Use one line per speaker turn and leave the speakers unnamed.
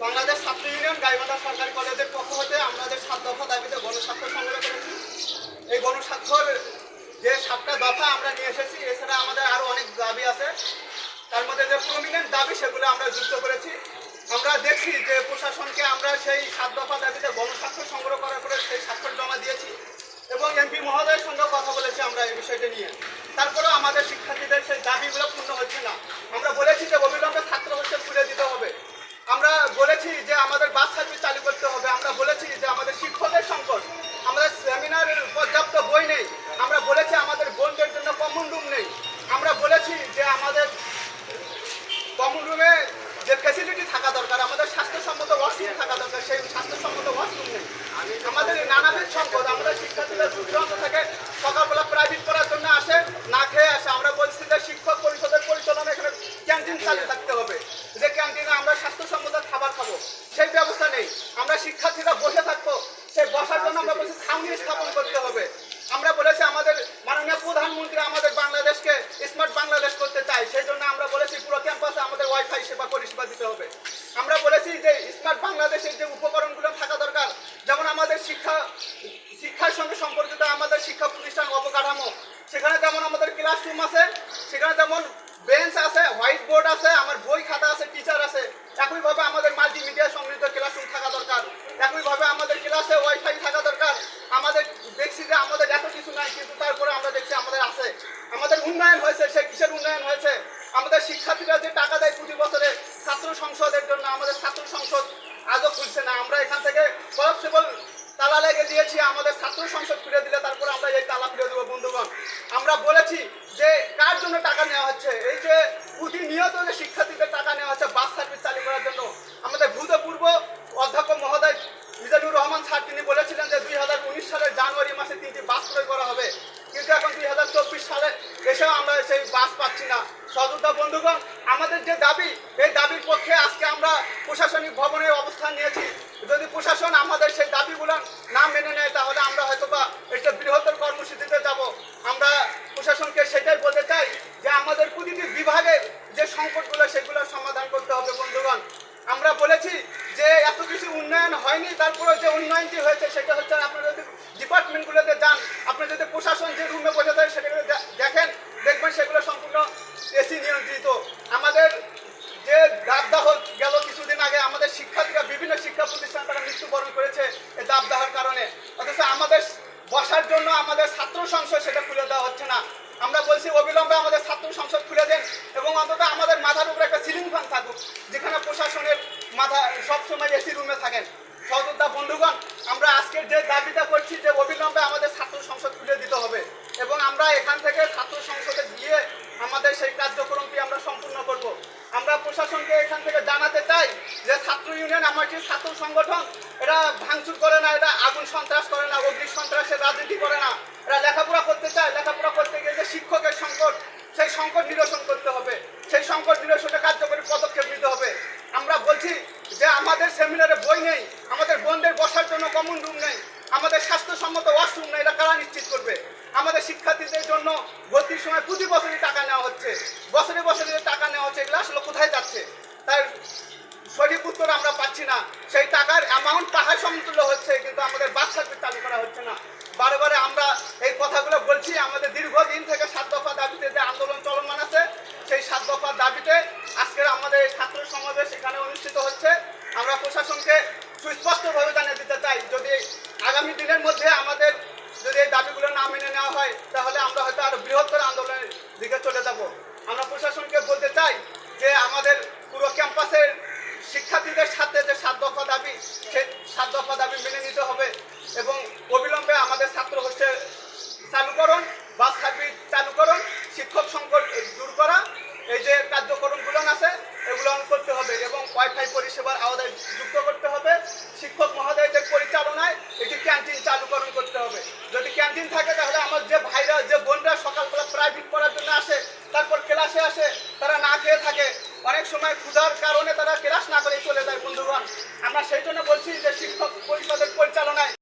বাংলাদেশ ছাত্র ইউনিয়ন গাইবান্ধা সরকারি কলেজের পক্ষ হতে আমাদের 7 দফা দাবিতে গণস্বাক্ষর সংগ্রহ করেছি। এই গণস্বাক্ষর যে 7টা দফা আমরা নিয়ে এসেছি, এছাড়া আমাদের আরো অনেক দাবি আছে। তার মধ্যে যে প্রমিনেন্ট দাবি সেগুলো আমরা যুক্ত করেছি। আমরা দেখছি যে প্রশাসনকে আমরা সেই 7 দফা দাবিতে গণস্বাক্ষর সংগ্রহ করার পরে সেই স্বাক্ষর জমা দিয়েছি এবং এমপি মহোদয়ের সঙ্গে কথা বলেছি আমরা এই বিষয়টা নিয়ে। তারপরেও আমাদের শিক্ষার্থীদের সেই দাবিগুলো পূর্ণ হচ্ছে না। আমরা বলেছি যে অবিলম্বে ছাত্র হোস্টেল খুলে দিতে হবে, আমরা বলেছি যে আমাদের বাস সার্ভিস চালু করতে হবে, আমরা বলেছি যে আমাদের শিক্ষকের সংকট, আমাদের সেমিনারের পর্যাপ্ত বই নেই, আমরা বলেছি আমাদের বোনদের জন্য কমন রুম নেই, আমরা বলেছি যে আমাদের কমন রুমে যে ফ্যাসিলিটি থাকা দরকার, আমাদের স্বাস্থ্যসম্মত ওয়াশরুম থাকা দরকার, সেই স্বাস্থ্যসম্মত ওয়াশরুম নেই। আমাদের নানাবিধ সংকট, আমাদের শিক্ষার্থীরা দূরান্ত থেকে সকালবেলা প্রাইভেট করার জন্য আসে, না খেয়ে আসে। আমরা বলছি যে শিক্ষক পরিষদের পরিচালনা এখানে ক্যান্টিন চালু থাকতে হবে, যে ক্যান্টিনে আমরা স্বাস্থ্যসম্মত খাবার খাবো সেই ব্যবস্থা নেই। আমরা শিক্ষার্থীরা বসে থাকবো, সেই বসার জন্য আমরা বলছি ছাউনি স্থাপন করতে হবে। আমরা বলেছি আমাদের মাননীয় প্রধানমন্ত্রী আমাদের বাংলাদেশকে স্মার্ট বাংলাদেশ করতে চাই, সেই জন্য আমরা বলেছি পুরো ক্যাম্পাসে আমাদের ওয়াইফাই সেবা পরিষেবা দিতে হবে। আমরা বলেছি যে স্মার্ট বাংলাদেশের যে উপকরণগুলো থাকা দরকার, যেমন আমাদের শিক্ষার সঙ্গে সম্পর্কিত আমাদের শিক্ষা প্রতিষ্ঠান অবকাঠামো, সেখানে যেমন আমাদের ক্লাসরুম আছে, সেখানে যেমন বেঞ্চ আছে, হোয়াইট বোর্ড আছে, আমার বই খাতা আছে, টিচার আছে, একইভাবে আমাদের মাল্টিমিডিয়া সমৃদ্ধ ক্লাসরুম থাকা দরকার, একইভাবে আমাদের ক্লাসে ওয়াইফাই থাকা দরকার। আমাদের দেখছি যে আমাদের এত কিছু নাই, কিন্তু তারপরে আমরা দেখছি আমাদের আছে। আমাদের উন্নয়ন হয়েছে, সে কিসের উন্নয়ন হয়েছে? আমাদের শিক্ষার্থীরা যে টাকা দেয় প্রতি বছরে ছাত্র সংসদের জন্য, আমাদের ছাত্র সংসদ আজও খুলছে না। আমরা এখান থেকে কনস্টেবল তালা লেগে দিয়েছি, আমাদের ছাত্র সংসদ খুলে দিলে তারপরে আমরা এই তালা খুলে দেবো। বন্ধুগণ, আমরা বলেছি যে কার জন্য টাকা নেওয়া হচ্ছে, এই যে প্রতিনিয়ত যে শিক্ষার্থীদের টাকা নেওয়া হচ্ছে বাস সার্ভিস চালু করার জন্য। আমাদের ভূতপূর্ব অধ্যক্ষ মহোদয় মিজানুর রহমান স্যার তিনি বলেছিলেন যে 2019 সালের জানুয়ারি মাসে 3টি বাস ক্রয় করা হবে, কিন্তু এখন 2024 সালে এসেও আমরা সেই বাস পাচ্ছি না। সহযোদ্ধা বন্ধুগণ, আমাদের যে দাবি, এই দাবির পক্ষে আজকে আমরা প্রশাসনিক ভবনের অবস্থান নিয়েছি। যদি প্রশাসন আমাদের সেই দাবিগুলো না মেনে নেয়, তাহলে আমরা হয়তো বা একটা বৃহত্তর কর্মসূচিতে যাব। আমরা প্রশাসনকে সেটাই বলতে চাই যে আমাদের প্রতিটি বিভাগের যে সংকটগুলো সেগুলো সমাধান করতে হবে। বন্ধুগণ, আমরা বলেছি যে এত কিছু উন্নয়ন হয়নি, তারপরে যে উন্নয়নটি হয়েছে সেটা হচ্ছে আপনারা যদি ডিপার্টমেন্টগুলোতে যান, আপনি যদি প্রশাসন যে রুমে বসে থাকে সেখানে দেখেন, দেখবেন সেগুলো সম্পূর্ণ এসি নিয়ন্ত্রিত। আমাদের যে দাবদাহ গেল কিছুদিন আগে, আমাদের শিক্ষার্থীরা বিভিন্ন শিক্ষা প্রতিষ্ঠান তারা মৃত্যুবরণ করেছে এই দাবদাহের কারণে, অথচ আমাদের বসার জন্য আমাদের ছাত্র সংসদ সেটা খুলে দেওয়া হচ্ছে না। আমরা বলছি অবিলম্বে আমাদের ছাত্র সংসদ খুলে দেন এবং অন্তত আমাদের মাথার উপরে একটা সিলিং ফ্যান থাকুক, যেখানে প্রশাসনের মাথা সবসময় এসি রুমে থাকেন। সহযোদ্ধা বন্ধুগণ, আমরা আজকের যে দাবিটা করছি যে অবিলম্বে আমাদের ছাত্র সংসদ খুলে দিতে হবে এবং আমরা এখান থেকে ছাত্র সংসদে গিয়ে আমাদের সেই কার্যক্রমটি আমরা সম্পূর্ণ করব। আমরা প্রশাসনকে এখান থেকে জানাতে চাই যে ছাত্র ইউনিয়ন আমার যে ছাত্র সংগঠন, এরা ভাঙচুর করে না, এটা আগুন সন্ত্রাস করে না, অগ্নি সন্ত্রাসের রাজনীতি করে না। এরা লেখাপড়া করতে চায়, লেখাপড়া করতে গিয়ে যে শিক্ষকের সংকট, সেই সংকট নিরসন করতে হবে, সেই সংকট নিরসনে কার্যকরী পদক্ষেপ নিতে হবে। আমরা বলছি যে আমাদের সেমিনারে বই নেই, আমাদের বোনদের বসার জন্য কমন রুম নেই, আমাদের স্বাস্থ্যসম্মত ওয়াশরুম নেই, এটা কারা নিশ্চিত করবে? আমাদের শিক্ষার্থীদের জন্য ভর্তির সময় প্রতি বছরই টাকা নেওয়া হচ্ছে, বছরে বছরে টাকা নেওয়া হচ্ছে, এগুলো আসলে কোথায় যাচ্ছে তার সঠিক উত্তর আমরা পাচ্ছি না। সেই টাকার অ্যামাউন্ট পাহাড় সমতুল্য হচ্ছে, কিন্তু আমাদের বাস সার্ভিস চালু করা হচ্ছে না। বারে বারে আমরা এই কথাগুলো বলছি। আমাদের দীর্ঘদিন থেকে 7 দফা দাবিতে যে আন্দোলন চলমান আছে, সেই 7 দফা দাবিতে আজকের আমাদের এই ছাত্র সমাবেশ এখানে অনুষ্ঠিত হচ্ছে। আমরা প্রশাসনকে সুস্পষ্টভাবে জানিয়ে দিতে চাই, যদি আগামী দিনের মধ্যে আমাদের যদি এই দাবিগুলো না মেনে নেওয়া হয়, তাহলে আমরা হয়তো আরো বৃহত্তর আন্দোলনের দিকে চলে যাব। আমরা প্রশাসনকে বলতে চাই যে আমাদের পুরো ক্যাম্পাসের শিক্ষার্থীদের সাথে যে 7 দফা দাবি, সেই 7 দফা দাবি মেনে নিতে হবে এবং অবিলম্বে আমাদের ছাত্র হোস্টেল চালুকরণ, বাস সার্ভিস চালুকরণ, শিক্ষক সংকট দূর করা, এই যে কার্যক্রমগুলো আছে এগুলো করতে হবে এবং ওয়াইফাই পরিষেবার আওতায় যুক্ত করতে হবে। শিক্ষক মহোদয়দের পরিচালনায় এটি ক্যান্টিন চালুকরণ করতে হবে। যদি ক্যান্টিন থাকে, তাহলে আমার যে ভাইরা, যে বোনরা সকালবেলা প্রাইভেট পড়ার জন্য আসে, তারপর ক্লাসে আসে, তারা না খেয়ে থাকে, অনেক সময় ক্ষুধার কারণে তারা ক্লাস না করে চলে যায়। বন্ধুগণ, আমরা সেই জন্য বলছি যে